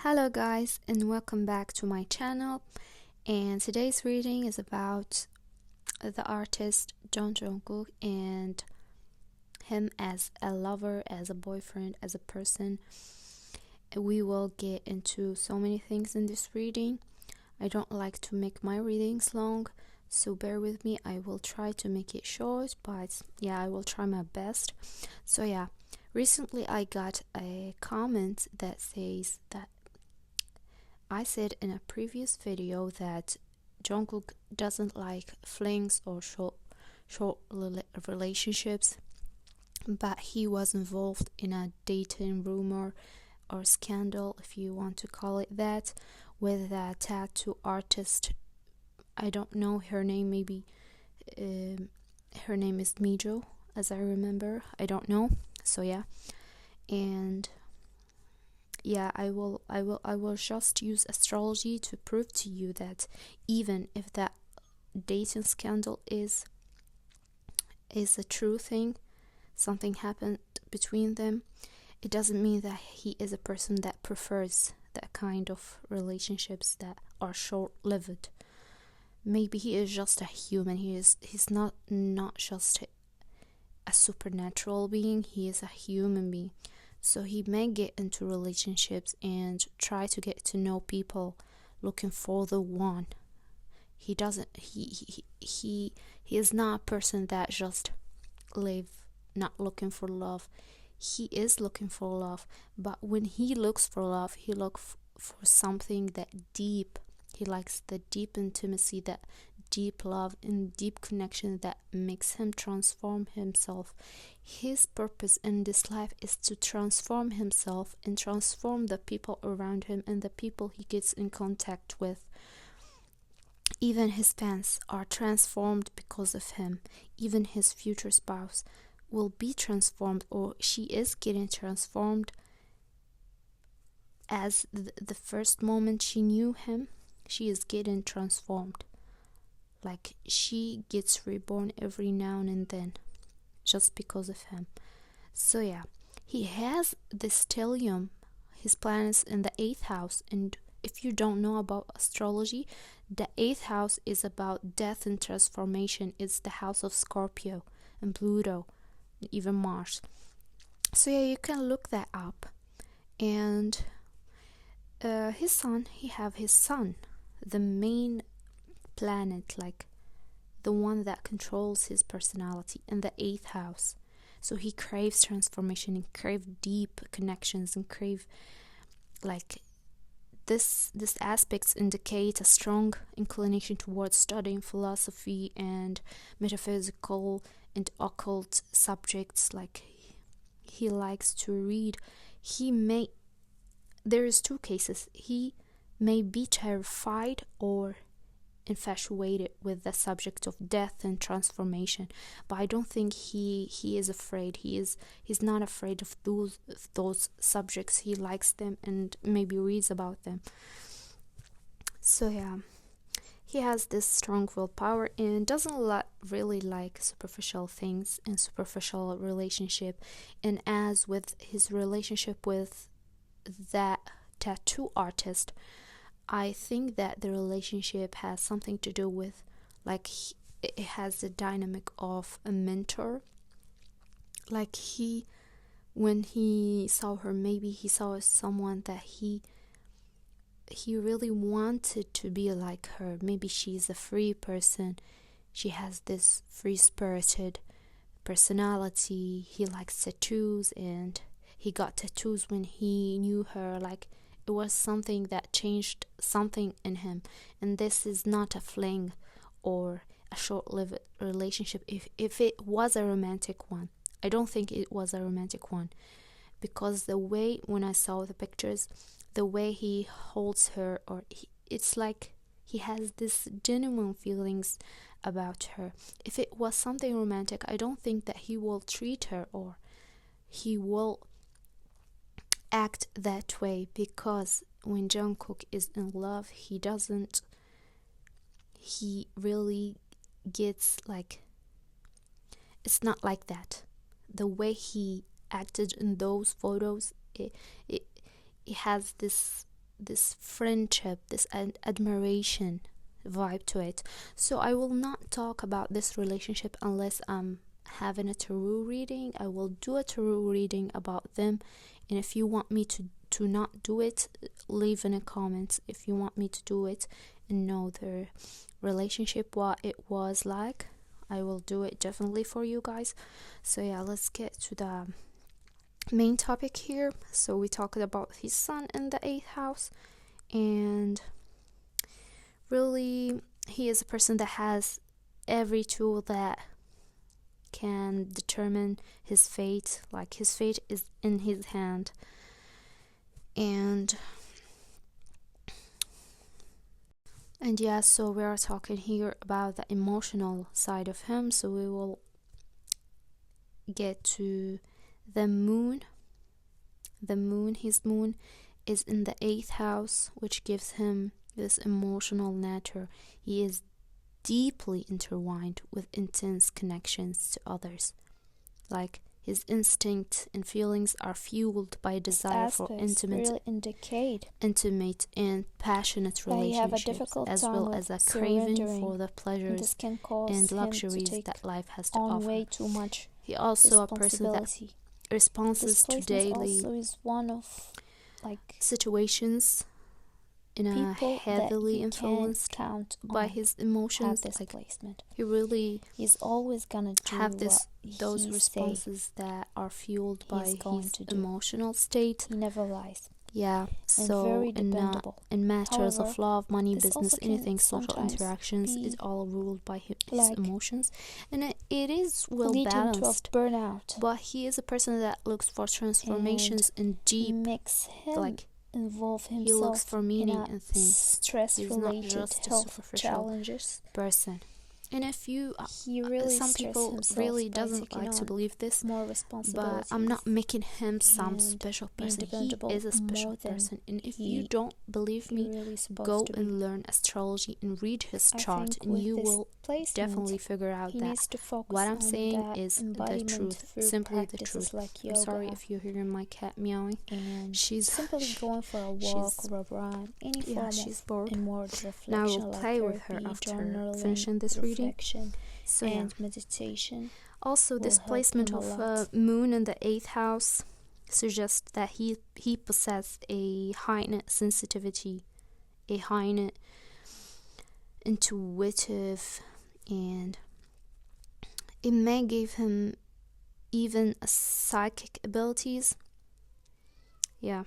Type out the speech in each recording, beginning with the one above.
Hello guys, and welcome back to my channel. And today's reading is about the artist Jeon Jungkook and him as a lover, as a boyfriend, as a person. We will get into so many things in this reading. I don't like to make my readings long, so bear with me. I will try to make it short, but yeah, I will try my best. So yeah, recently I got a comment that says that I said in a previous video that Jungkook doesn't like flings or short relationships, but he was involved in a dating rumor or scandal, if you want to call it that, with a tattoo artist. I don't know her name, maybe her name is Mijo, as I remember. I don't know. So yeah, and yeah, I will just use astrology to prove to you that even if that dating scandal is a true thing, something happened between them, it doesn't mean that he is a person that prefers that kind of relationships that are short-lived. Maybe he is just a human. He's not just a supernatural being. He is a human being. So he may get into relationships and try to get to know people looking for the one. He doesn't he is not a person that just live not looking for love. He is looking for love, but when he looks for love, he looks for something that deep. He likes the deep intimacy, that deep love and deep connection that makes him transform himself. His purpose in this life is to transform himself and transform the people around him and the people he gets in contact with. Even his fans are transformed because of him. Even his future spouse will be transformed, or she is getting transformed as the first moment she knew him. She is getting transformed. Like, she gets reborn every now and then just because of him. So yeah, he has the stellium, his planets in the 8th house. And if you don't know about astrology, the 8th house is about death and transformation. It's the house of Scorpio and Pluto, even Mars. So yeah, you can look that up. And his sun, the main planet, like the one that controls his personality, in the 8th house. So he craves transformation and crave deep connections and crave, like, this aspects indicate a strong inclination towards studying philosophy and metaphysical and occult subjects. Like, he likes to read. There is 2 cases. He may be terrified or infatuated with the subject of death and transformation, but I don't think he is afraid. He's not afraid of those subjects. He likes them and maybe reads about them. So yeah, he has this strong willpower and doesn't really like superficial things and superficial relationship. And as with his relationship with that tattoo artist, I think that the relationship has something to do with, like, it has the dynamic of a mentor. Like, when he saw her, maybe he saw someone that he really wanted to be like her. Maybe she's a free person. She has this free-spirited personality. He likes tattoos, and he got tattoos when he knew her. Like, it was something that changed something in him. And this is not a fling or a short-lived relationship. If it was a romantic one, I don't think it was a romantic one, because the way, when I saw the pictures, the way he holds her, it's like he has this genuine feelings about her. If it was something romantic, I don't think that he will treat her or he will act that way, because when Jungkook is in love, he really gets, like, it's not like that. The way he acted in those photos, it has this this friendship, this admiration vibe to it. So I will not talk about this relationship unless I'm having a tarot reading. I will do a tarot reading about them, and if you want me to not do it, leave in the comments if you want me to do it and know their relationship, what it was like. I will do it definitely for you guys. So yeah, let's get to the main topic here. So we talked about his sun in the 8th house, and really he is a person that has every tool that can determine his fate. Like, his fate is in his hand. And yeah, so we are talking here about the emotional side of him. So we will get to the moon. His moon is in the 8th house, which gives him this emotional nature. He is deeply intertwined with intense connections to others. Like, his instinct and feelings are fueled by a desire for intimate and passionate relationships, as well as a craving for the pleasures and luxuries that life has to offer. He also a person that responds to daily situations in a heavily influenced by his emotions. Like, he really always gonna have those responses that are fueled by his emotional state. He never lies. Yeah, so in matters of love, money, business, anything, social interactions, is all ruled by his emotions, and it is well balanced. Burnout. But he is a person that looks for transformations in deep, involve himself he looks for meaning in things. Stress-related not just a superficial person. And if you, some people really doesn't like to believe this, but I'm not making him some special person. He is a special person. And if you don't believe me, go and learn astrology and read his chart, and you will definitely figure out that what I'm saying is the truth, simply the truth. I'm sorry if you're hearing my cat meowing. And she's simply going for a walk or a run, any form she's bored. inward reflection. Now I will play with her after finishing this reading. So and meditation. Also, this placement of moon in the 8th house suggests that he possessed a heightened sensitivity, a heightened intuitive, and it may give him even psychic abilities. Yeah.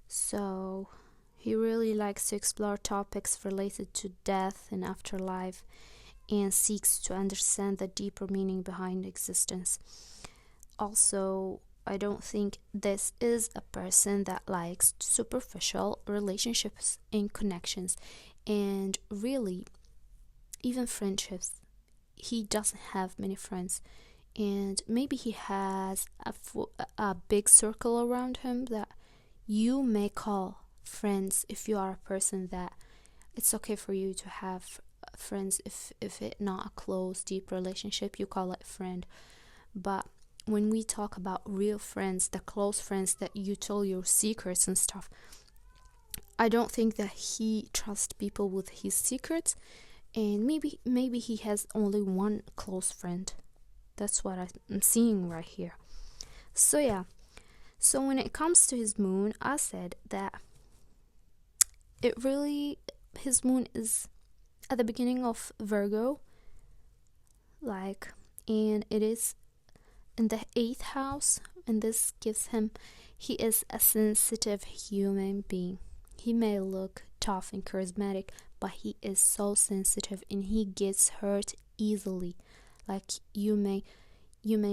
So he really likes to explore topics related to death and afterlife, and seeks to understand the deeper meaning behind existence. Also, I don't think this is a person that likes superficial relationships and connections, and really, even friendships. He doesn't have many friends, and maybe he has a big circle around him that you may call friends. If you are a person that it's okay for you to have friends, if it not a close deep relationship, you call it friend. But when we talk about real friends, the close friends that you tell your secrets and stuff, I don't think that he trusts people with his secrets, and maybe he has only one close friend. That's what I'm seeing right here. So yeah, so when it comes to his moon, I said that his moon is at the beginning of Virgo, and it is in the 8th house, and this gives him, he is a sensitive human being. He may look tough and charismatic, but he is so sensitive, and he gets hurt easily. Like, you may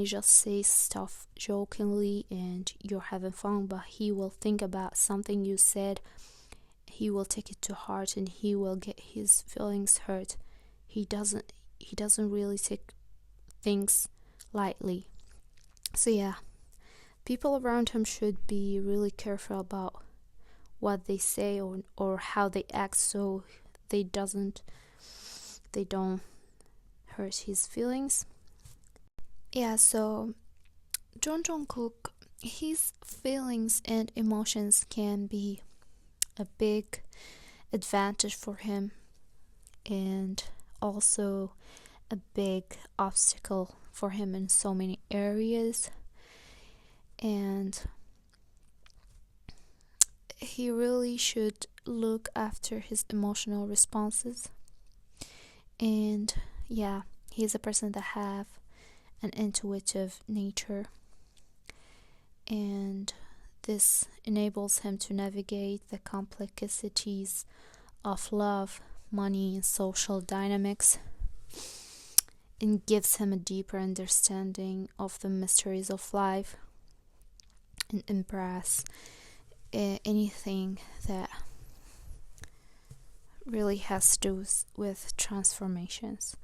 just say stuff jokingly and you're having fun, but he will think about something you said, he will take it to heart, and he will get his feelings hurt. He doesn't really take things lightly. So yeah, people around him should be really careful about what they say or how they act, so they don't hurt his feelings. Yeah, so Jeon Jungkook, his feelings and emotions can be a big advantage for him, and also a big obstacle for him in so many areas. And he really should look after his emotional responses. And yeah, he's a person that have an intuitive nature, and this enables him to navigate the complexities of love, money, and social dynamics, and gives him a deeper understanding of the mysteries of life, and embrace anything that really has to do with transformations.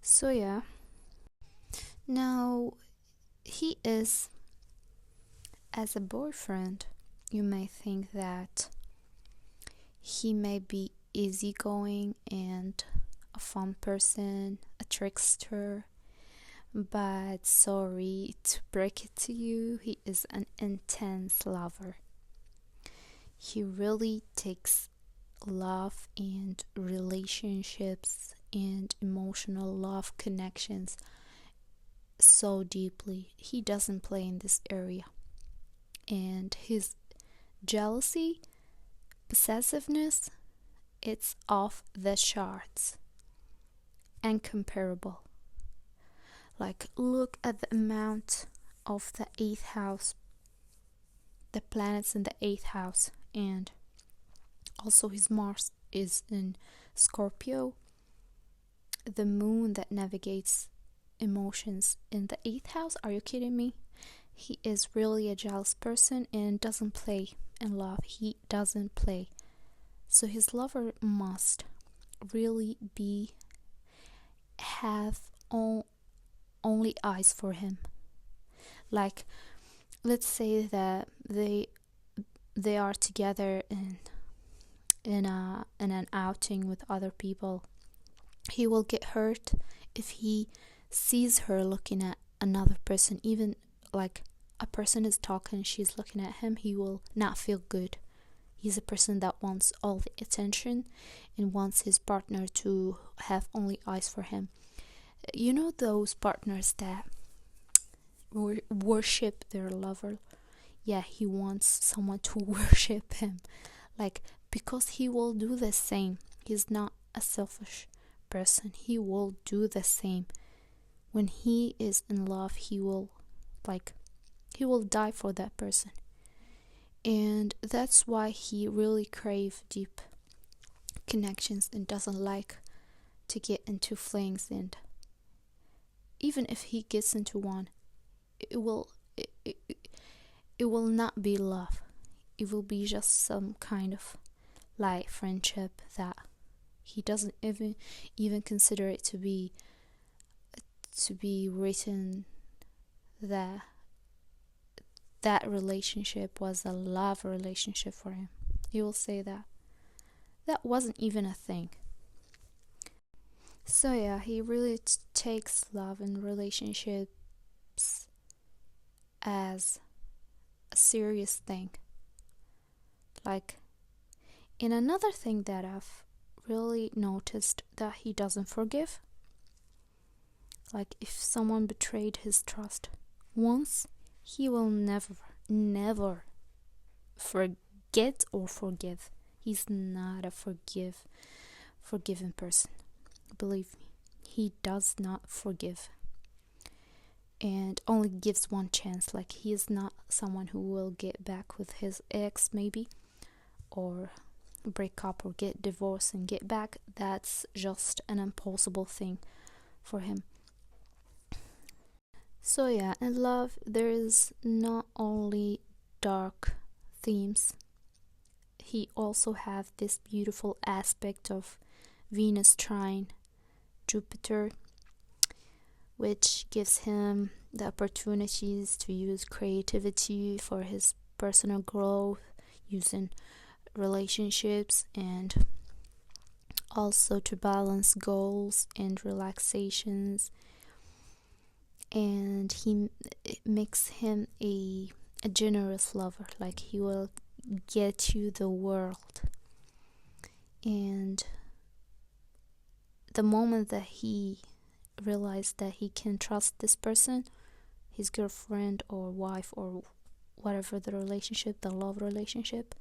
So yeah, now he is, as a boyfriend, you may think that he may be easygoing and a fun person, a trickster, but sorry to break it to you, he is an intense lover. He really takes love and relationships and emotional love connections so deeply. He doesn't play in this area. And his jealousy, possessiveness, it's off the charts, incomparable. Like, look at the amount of the 8th house, the planets in the 8th house, and also his Mars is in Scorpio, the moon that navigates emotions in the 8th house. Are you kidding me? He is really a jealous person and doesn't play in love. He doesn't play. So his lover must really have only eyes for him. Like, let's say that they are together in an outing with other people. He will get hurt if he sees her looking at another person. Even like a person is talking, she's looking at him, he will not feel good. He's a person that wants all the attention and wants his partner to have only eyes for him. You know those partners that worship their lover? Yeah, he wants someone to worship him. Like, because he will do the same. He's not a selfish person. He will do the same. When he is in love, he will die for that person. And that's why he really crave deep connections and doesn't like to get into flings. And even if he gets into one, it will not be love. It will be just some kind of light friendship that he doesn't even consider it to be written that relationship was a love relationship for him. He will say that wasn't even a thing. So yeah, he really takes love and relationships as a serious thing. Like, in another thing that I've really noticed, that he doesn't forgive. Like, if someone betrayed his trust once, he will never forget or forgive. He's not a forgiving person. Believe me, he does not forgive and only gives one chance. Like, he is not someone who will get back with his ex, maybe, or break up or get divorced and get back. That's just an impossible thing for him. So yeah, in love there is not only dark themes. He also have this beautiful aspect of Venus trine Jupiter, which gives him the opportunities to use creativity for his personal growth, using relationships, and also to balance goals and relaxations. And it makes him a generous lover. Like, he will get you the world. And the moment that he realized that he can trust this person, his girlfriend or wife or whatever the relationship, the love relationship,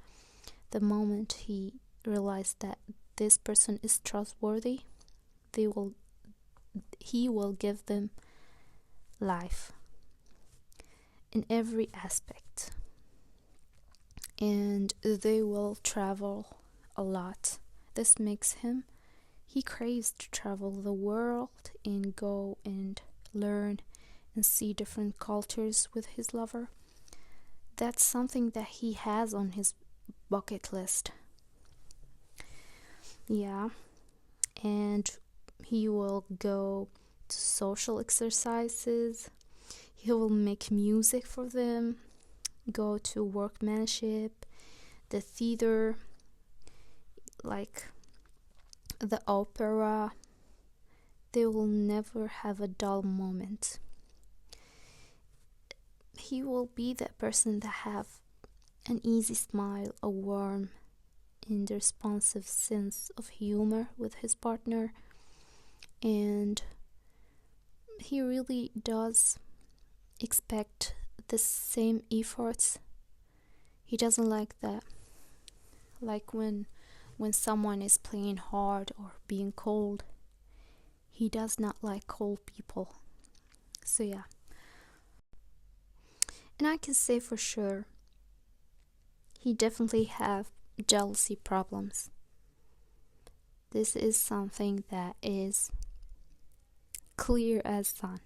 the moment he realized that this person is trustworthy, he will give them life in every aspect, and they will travel a lot. This makes he craves to travel the world and go and learn and see different cultures with his lover. That's something that he has on his bucket list. Yeah, and he will go to social exercises, he will make music for them, go to workmanship, the theater, like the opera. They will never have a dull moment. He will be that person that have an easy smile, a warm and responsive sense of humor with his partner, and he really does expect the same efforts. He doesn't like that, like when someone is playing hard or being cold. He does not like cold people. So yeah, and I can say for sure he definitely have jealousy problems. This is something that is clear as sun.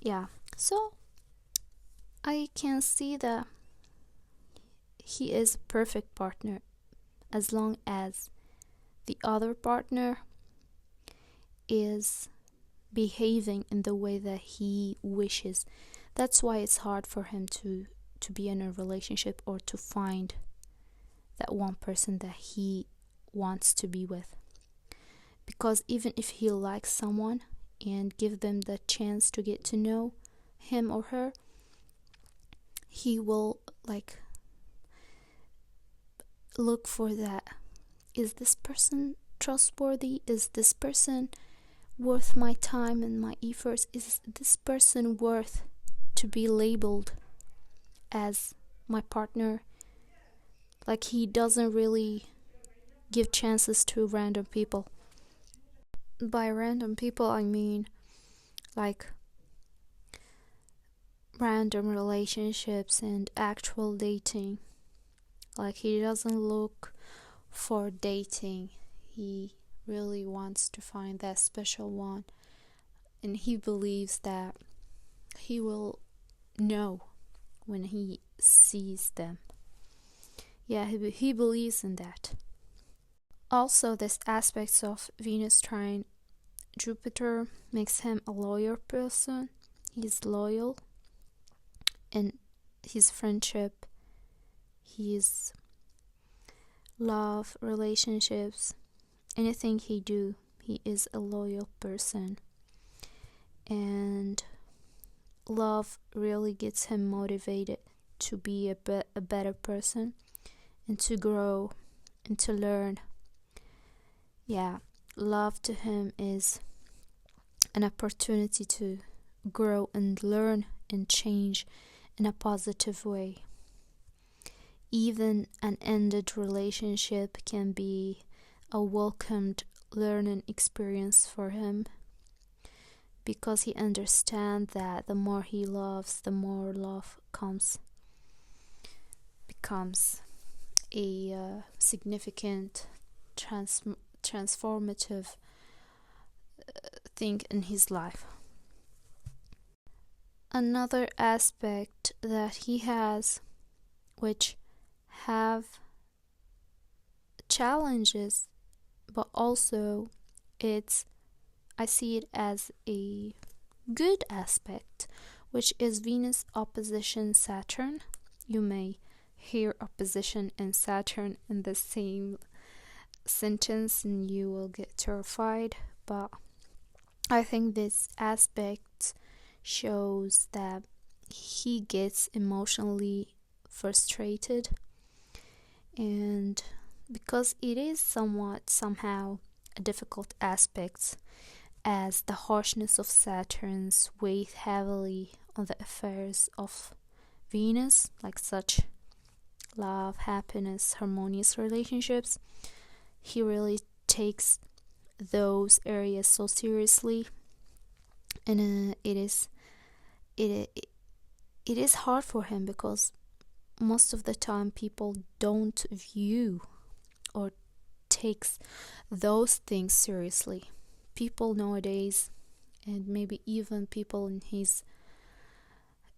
Yeah, so I can see that he is a perfect partner as long as the other partner is behaving in the way that he wishes. That's why it's hard for him to be in a relationship or to find that one person that he wants to be with. Because even if he likes someone and give them the chance to get to know him or her, he will look for that. Is this person trustworthy? Is this person worth my time and my efforts? Is this person worth to be labeled as my partner? Like, he doesn't really give chances to random people. By random people, I mean like random relationships and actual dating. Like, he doesn't look for dating. He really wants to find that special one, and he believes that he will know when he sees them. Yeah, he believes in that. Also, this aspect of Venus trine Jupiter makes him a loyal person. He's loyal in his friendship, his love, relationships, anything he do, he is a loyal person. And love really gets him motivated to be a better person and to grow and to learn. Yeah, love to him is an opportunity to grow and learn and change in a positive way. Even an ended relationship can be a welcomed learning experience for him, because he understands that the more he loves, the more love becomes a significant transformative thing in his life. Another aspect that he has, which have challenges, but also I see it as a good aspect, which is Venus opposition Saturn. You may hear opposition and Saturn in the same sentence and you will get terrified, but I think this aspect shows that he gets emotionally frustrated And because it is somehow a difficult aspect, as the harshness of Saturn's weighed heavily on the affairs of Venus, like such love, happiness, harmonious relationships. He really takes those areas so seriously, and it is hard for him because most of the time people don't view or takes those things seriously. People nowadays, and maybe even people in his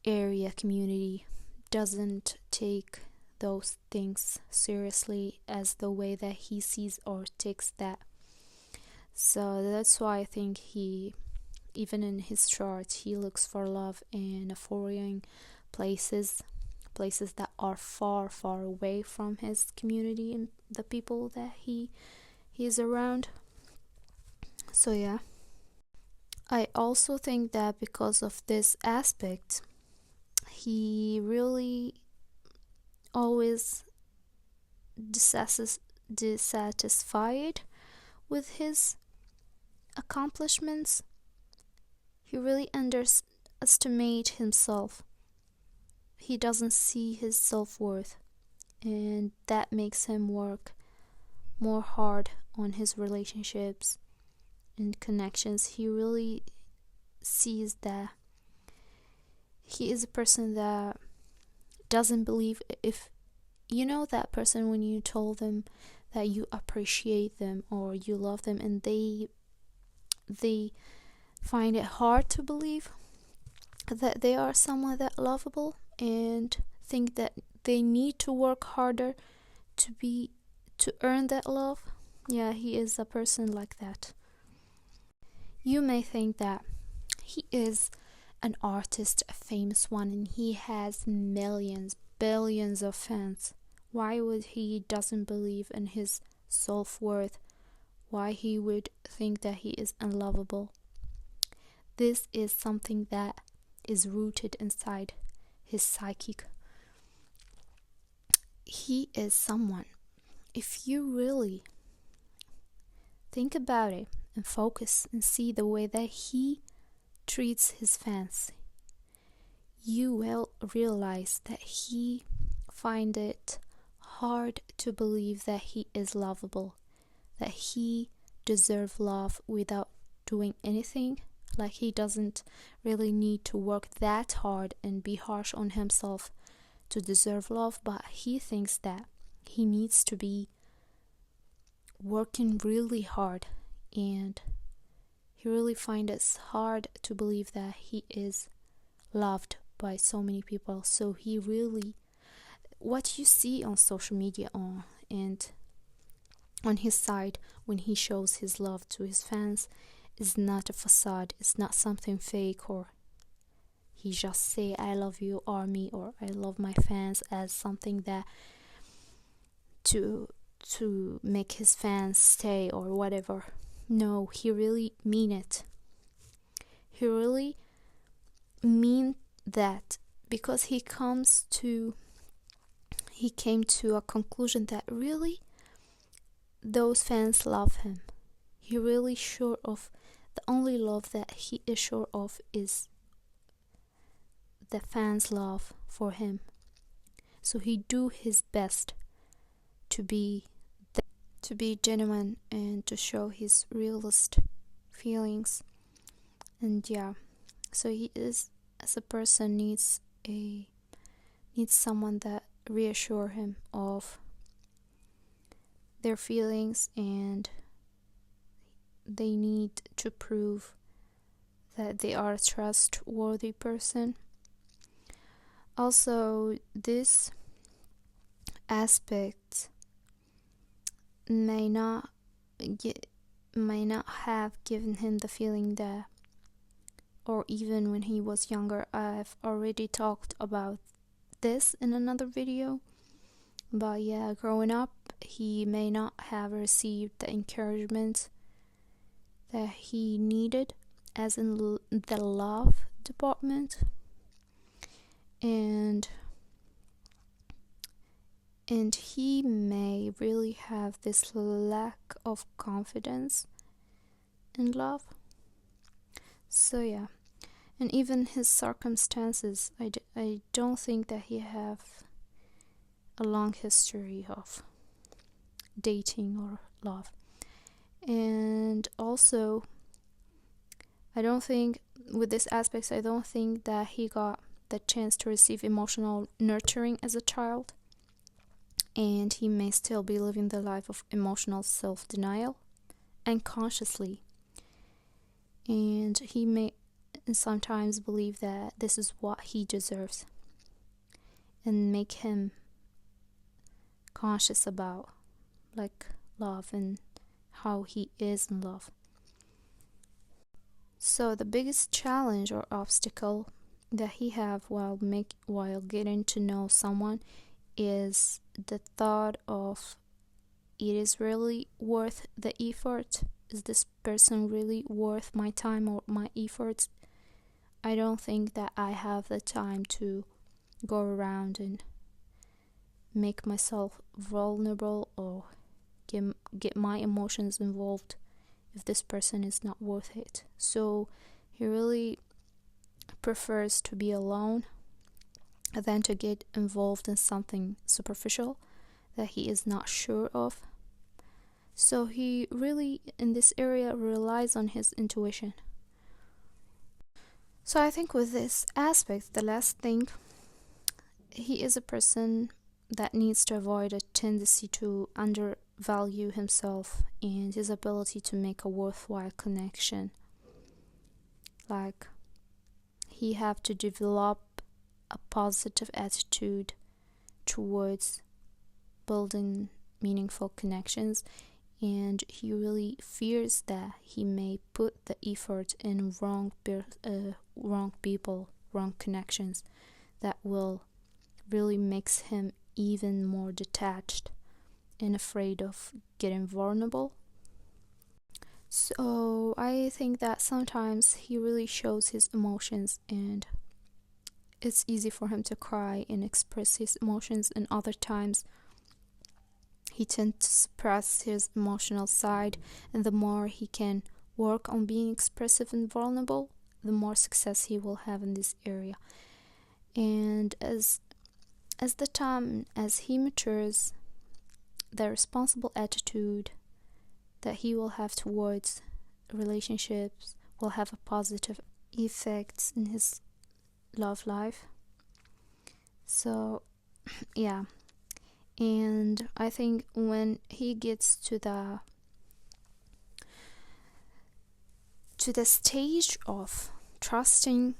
area community, doesn't take those things seriously as the way that he sees or takes that. So that's why I think he, even in his chart, he looks for love in foreign places that are far away from his community and the people that he is around. So yeah, I also think that because of this aspect, he really always dissatisfied with his accomplishments. He really underestimates himself. He doesn't see his self-worth, and that makes him work more hard on his relationships and connections. He really sees that he is a person that doesn't believe, if you know that person when you told them that you appreciate them or you love them, and they find it hard to believe that they are someone that lovable, and think that they need to work harder to earn that love. Yeah, he is a person like that. You may think that he is an artist, a famous one, and he has millions, billions of fans. Why would he doesn't believe in his self-worth? Why he would think that he is unlovable? This is something that is rooted inside his psychic. He is someone, if you really think about it and focus and see the way that he treats his fans, you will realize that he finds it hard to believe that he is lovable, that he deserves love without doing anything. Like, he doesn't really need to work that hard and be harsh on himself to deserve love, but he thinks that he needs to be working really hard, and he really finds it hard to believe that he is loved by so many people. So he really, what you see on social media and on his side when he shows his love to his fans is not a facade. It's not something fake, or he just say I love you army or I love my fans as something that to make his fans stay or whatever. No, he really mean it. He really mean that, because he came to a conclusion that really those fans love him. He really sure of the only love that he is sure of is the fans' love for him. So he do his best to be genuine and to show his realist feelings. And yeah, so he is, as a person, needs someone that reassure him of their feelings, and they need to prove that they are a trustworthy person. Also, this aspect may not have given him the feeling that, or even when he was younger, I've already talked about this in another video, but yeah, growing up he may not have received the encouragement that he needed, as in the love department. And and he may really have this lack of confidence in love. So yeah, and even his circumstances, I don't think that he have a long history of dating or love. And also, I don't think with this aspect, I don't think that he got the chance to receive emotional nurturing as a child, and he may still be living the life of emotional self-denial unconsciously, and he may sometimes believe that this is what he deserves and make him conscious about like love and how he is in love. So the biggest challenge or obstacle that he have while getting to know someone is the thought of, it is really worth the effort? Is this person really worth my time or my efforts? I don't think that I have the time to go around and make myself vulnerable or get my emotions involved if this person is not worth it. So he really prefers to be alone than to get involved in something superficial that he is not sure of. So he really, in this area, relies on his intuition. So I think with this aspect, the last thing, he is a person that needs to avoid a tendency to undervalue himself and his ability to make a worthwhile connection. Like, he have to develop a positive attitude towards building meaningful connections, and he really fears that he may put the effort in wrong people, wrong connections, that will really makes him even more detached and afraid of getting vulnerable. So I think that sometimes he really shows his emotions, and it's easy for him to cry and express his emotions, and other times he tends to suppress his emotional side, and the more he can work on being expressive and vulnerable, the more success he will have in this area. And as he matures, the responsible attitude that he will have towards relationships will have a positive effects in his love life. So yeah, and I think when he gets to the stage of trusting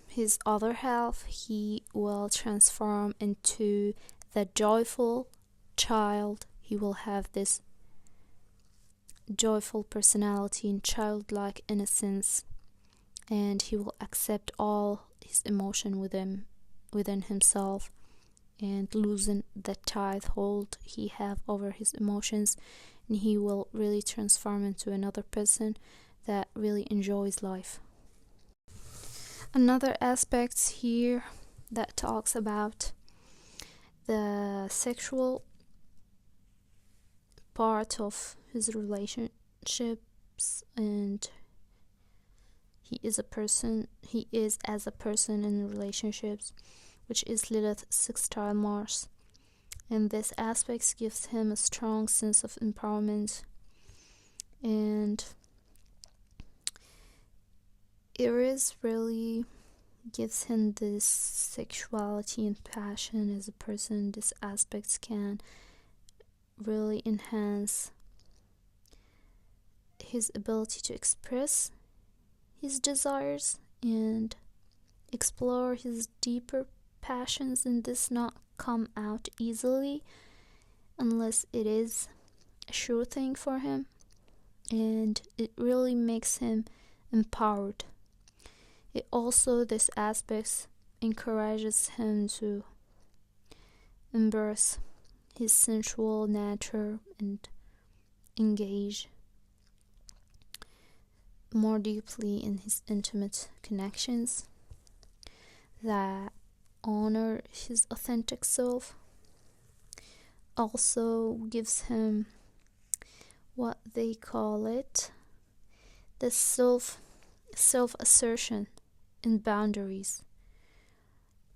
his other half, he will transform into the joyful child. He will have this joyful personality and childlike innocence, and he will accept all his emotion within himself and loosen the tight hold he have over his emotions, and he will really transform into another person that really enjoys life. Another aspect here that talks about the sexual part of his relationships, and he is as a person in relationships, which is Lilith sextile Mars, and this aspect gives him a strong sense of empowerment, and Aries really gives him this sexuality and passion as a person. These aspects can really enhance his ability to express his desires and explore his deeper passions, and this not come out easily unless it is a sure thing for him, and it really makes him empowered. It also, this aspect encourages him to embrace his sensual nature and engage more deeply in his intimate connections that honor his authentic self. also gives him what they call it, the self-assertion and boundaries.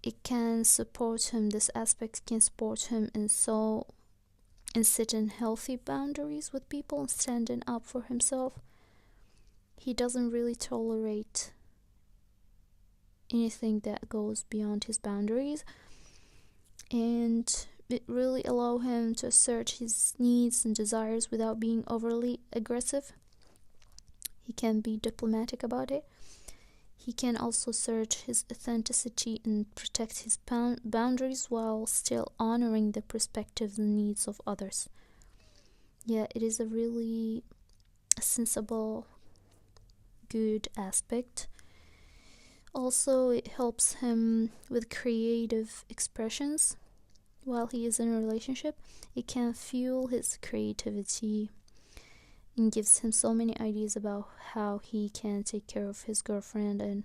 It can support him, this aspect can support him in setting healthy boundaries with people and standing up for himself. He doesn't really tolerate anything that goes beyond his boundaries, and it really allows him to assert his needs and desires without being overly aggressive. He can be diplomatic about it. He can also assert his authenticity and protect his boundaries while still honoring the perspectives and needs of others. Yeah, it is a really sensible, good aspect. Also, it helps him with creative expressions while he is in a relationship. It can fuel his creativity and gives him so many ideas about how he can take care of his girlfriend and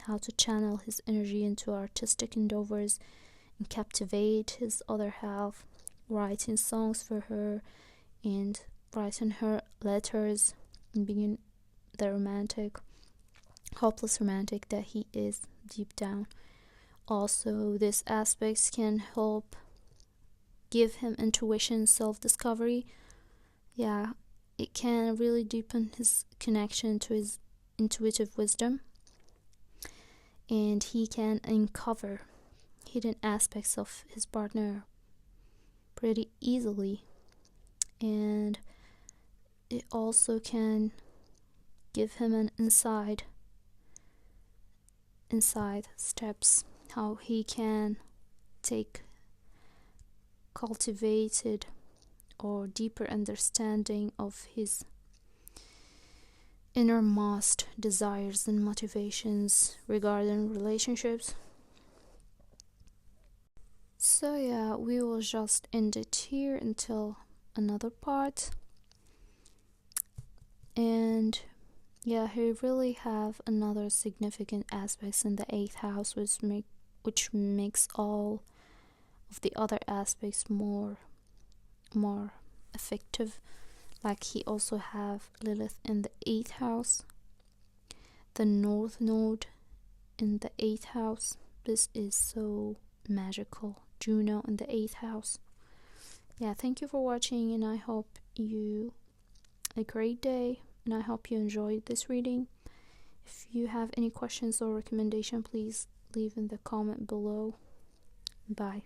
how to channel his energy into artistic endeavors and captivate his other half, writing songs for her and writing her letters and being the romantic, hopeless romantic that he is deep down. Also, these aspects can help give him intuition, self-discovery. Yeah, it can really deepen his connection to his intuitive wisdom, and he can uncover hidden aspects of his partner pretty easily. And it also can give him an inside steps how he can take cultivated or deeper understanding of his innermost desires and motivations regarding relationships. So yeah, we will just end it here until another part. And yeah, he really have another significant aspects in the 8th house, which makes all of the other aspects more effective. Like, he also have Lilith in the 8th house, the North Node in the 8th house. This is so magical. Juno in the 8th house. Yeah, thank you for watching, and I hope you a great day, and I hope you enjoyed this reading. If you have any questions or recommendation, please leave in the comment below. Bye.